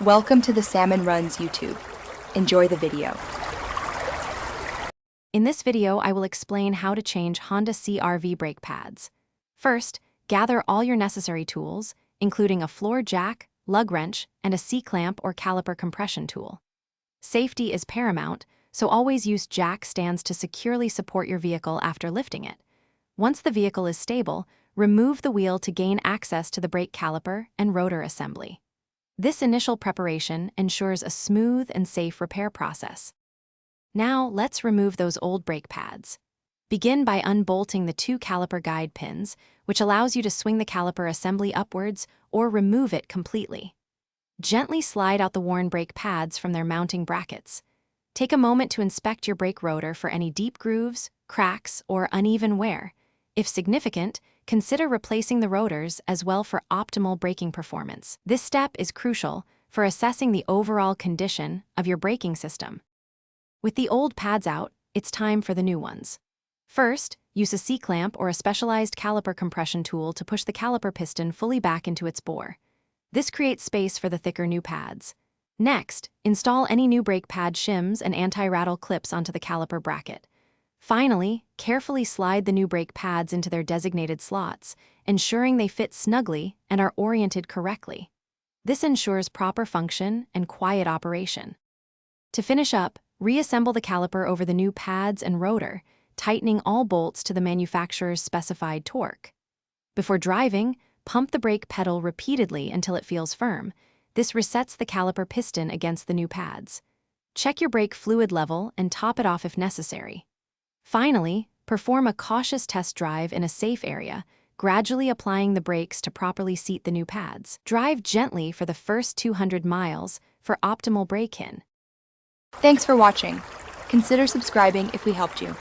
Welcome to the Salmon Runs YouTube. Enjoy the video. In this video, I will explain how to change Honda CRV brake pads. First, gather all your necessary tools, including a floor jack, lug wrench, and a C-clamp or caliper compression tool. Safety is paramount, so always use jack stands to securely support your vehicle after lifting it. Once the vehicle is stable, remove the wheel to gain access to the brake caliper and rotor assembly. This initial preparation ensures a smooth and safe repair process. Now, let's remove those old brake pads. Begin by unbolting the 2 caliper guide pins, which allows you to swing the caliper assembly upwards or remove it completely. Gently slide out the worn brake pads from their mounting brackets. Take a moment to inspect your brake rotor for any deep grooves, cracks, or uneven wear. If significant, consider replacing the rotors as well for optimal braking performance. This step is crucial for assessing the overall condition of your braking system. With the old pads out, it's time for the new ones. First, use a C-clamp or a specialized caliper compression tool to push the caliper piston fully back into its bore. This creates space for the thicker new pads. Next, install any new brake pad shims and anti-rattle clips onto the caliper bracket. Finally, carefully slide the new brake pads into their designated slots, ensuring they fit snugly and are oriented correctly. This ensures proper function and quiet operation. To finish up, reassemble the caliper over the new pads and rotor, tightening all bolts to the manufacturer's specified torque. Before driving, pump the brake pedal repeatedly until it feels firm. This resets the caliper piston against the new pads. Check your brake fluid level and top it off if necessary. Finally, perform a cautious test drive in a safe area, gradually applying the brakes to properly seat the new pads. Drive gently for the first 200 miles for optimal brake in. Thanks for watching. Consider subscribing if we helped you.